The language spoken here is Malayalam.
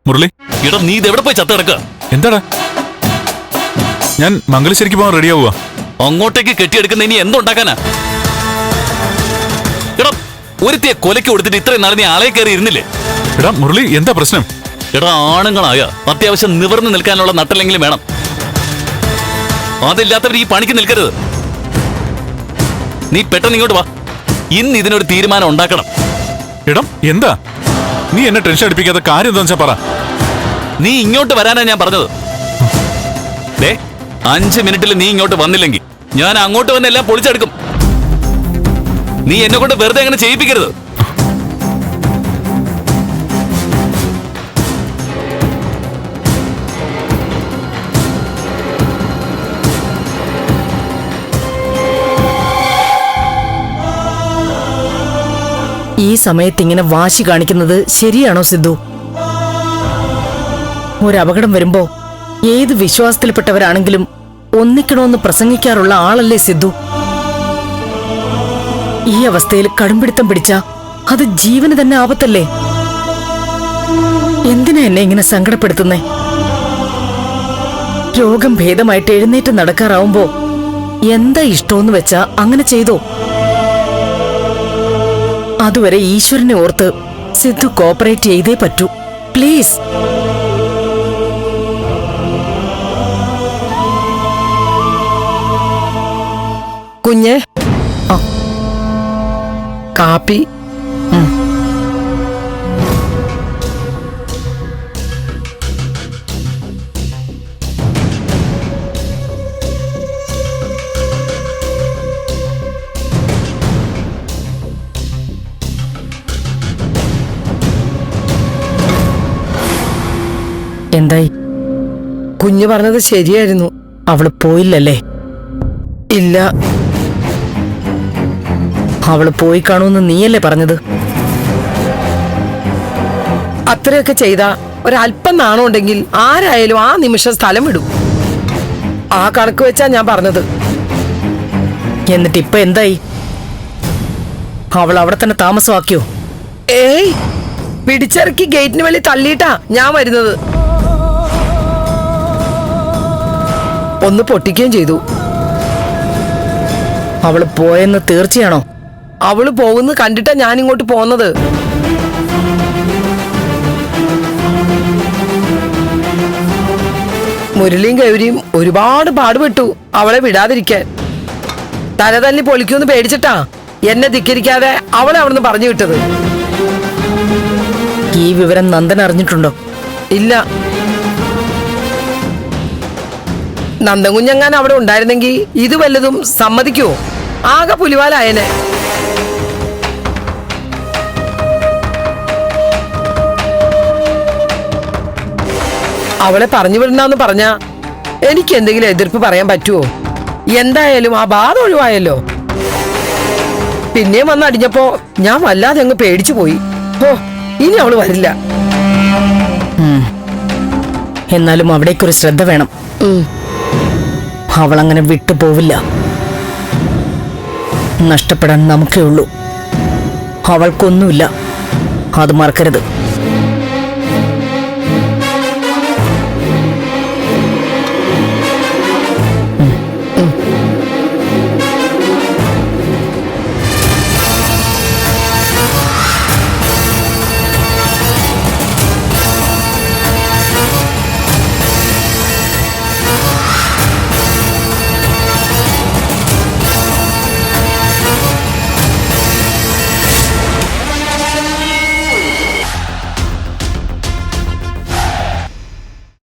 മുരളി, എടാ നീ ഇത് എവിടെ പോയി ചത്ത കിടക്കുക? എന്താടാ? ഞാൻ മംഗലശ്ശേരിക്ക് പോകാൻ റെഡിയാവുക. അങ്ങോട്ടേക്ക് കെട്ടിയെടുക്കുന്ന ഇനി എന്തുണ്ടാക്കാനാ? എടാ ഒരുത്തിയെ കൊലയ്ക്ക് കൊടുത്തിട്ട് ഇത്രയും നാളെ നീ ആളെ കയറി ഇരുന്നില്ലേ? എടാ മുരളി, എന്താ പ്രശ്നം? എടാ ആണുങ്ങളായ അത്യാവശ്യം നിവർന്ന് നിൽക്കാനുള്ള നട്ടല്ലെങ്കിലും വേണം. അതില്ലാത്തവർ ഈ പണിക്ക് നിൽക്കരുത്. നീ പെട്ടെന്ന് ഇങ്ങോട്ട് വാ. ഇന്ന് ഇതിനൊരു തീരുമാനം ഉണ്ടാക്കണം. എടാ എന്താ? നീ എന്നെ ടെൻഷൻ അടിപ്പിക്കാത്ത കാര്യം എന്താ വെച്ചാ പറ. നീ ഇങ്ങോട്ട് വരാനാ ഞാൻ പറഞ്ഞത്. 5 മിനിറ്റിൽ നീ ഇങ്ങോട്ട് വന്നില്ലെങ്കിൽ ഞാൻ അങ്ങോട്ട് വന്ന് എല്ലാം പൊളിച്ചെടുക്കും. നീ എന്നെ കൊണ്ട് വെറുതെ അങ്ങനെ ചെയ്യിപ്പിക്കരുത്. ഈ സമയത്ത് ഇങ്ങനെ വാശി കാണിക്കുന്നത് ശരിയാണോ സിദ്ധു? ഒരപകടം വരുമ്പോ ഏത് വിശ്വാസത്തിൽപ്പെട്ടവരാണെങ്കിലും ഒന്നിക്കണമെന്ന് പ്രസംഗിക്കാറുള്ള ആളല്ലേ സിദ്ധു? ഈ അവസ്ഥയിൽ കടുംപിടുത്തം പിടിച്ച അത് ജീവന് തന്നെ ആപത്തല്ലേ? എന്തിനാ എന്നെ ഇങ്ങനെ സങ്കടപ്പെടുത്തുന്നേ? രോഗം ഭേദമായിട്ട് എഴുന്നേറ്റ് നടക്കാറാവുമ്പോ എന്താ ഇഷ്ടമെന്ന് വെച്ചാ അങ്ങനെ ചെയ്തോ. അതുവരെ ഈശ്വരനെ ഓർത്ത് സിദ്ധു കോപ്പറേറ്റ് ചെയ്തേ പറ്റൂ. പ്ലീസ്. കുഞ്ഞ്, കാപ്പി. എന്തായി? കുഞ്ഞ് പറഞ്ഞത് ശരിയായിരുന്നു. അവള് പോയില്ലല്ലേ? ഇല്ല. അവള് പോയി കാണൂന്ന് നീയല്ലേ പറഞ്ഞത്? അത്രയൊക്കെ ചെയ്ത ഒരല്പം നാണമുണ്ടെങ്കിൽ ആരായാലും ആ നിമിഷം സ്ഥലം വിടും. ആ കണക്ക് വെച്ചാ ഞാൻ പറഞ്ഞത്. എന്നിട്ട് ഇപ്പൊ എന്തായി? അവൾ അവിടെ തന്നെ താമസമാക്കിയോ? ഏയ്, പിടിച്ചിറക്കി ഗേറ്റിന് വെളി തള്ളിയിട്ടാ ഞാൻ വരുന്നത്. ഒന്ന് പൊട്ടിക്കുകയും ചെയ്തു. അവള് പോയെന്ന് തീർച്ചയാണോ? അവള് പോകുന്നത് കണ്ടിട്ടാ ഞാൻ ഇങ്ങോട്ട് പോന്നത്. മുരളിയും ഗൗരിയും ഒരുപാട് പാടുപെട്ടു അവളെ വിടാതിരിക്കാൻ. തലതല്ലി പൊളിക്കൂന്ന് പേടിച്ചിട്ടാ എന്നെ ധിക്കരിക്കാതെ അവളെ അവിടുന്ന് പറഞ്ഞു വിട്ടത്. ഈ വിവരം നന്ദൻ അറിഞ്ഞിട്ടുണ്ടോ? ഇല്ല. നന്ദൻ കുഞ്ഞങ്ങാൻ അവിടെ ഉണ്ടായിരുന്നെങ്കിൽ ഇത് വല്ലതും സമ്മതിക്കുവോ? ആകെ പുലിവാലായനെ. അവളെ പറഞ്ഞു വിടണമെന്ന് പറഞ്ഞാ എനിക്ക് എന്തെങ്കിലും എതിർപ്പ് പറയാൻ പറ്റുമോ? എന്തായാലും ആ ബാധ ഒഴിവായല്ലോ. പിന്നെയും വന്ന് അടിഞ്ഞപ്പോ ഞാൻ വല്ലാതെ അങ്ങ് പേടിച്ചു പോയി. ഓ, ഇനി അവള് വരില്ല. എന്നാലും അവിടേക്കൊരു ശ്രദ്ധ വേണം. അവളങ്ങനെ വിട്ടുപോവില്ല. നഷ്ടപ്പെടാൻ നമുക്കേ ഉള്ളൂ. അവൾക്കൊന്നുമില്ല, അത് മറക്കരുത്.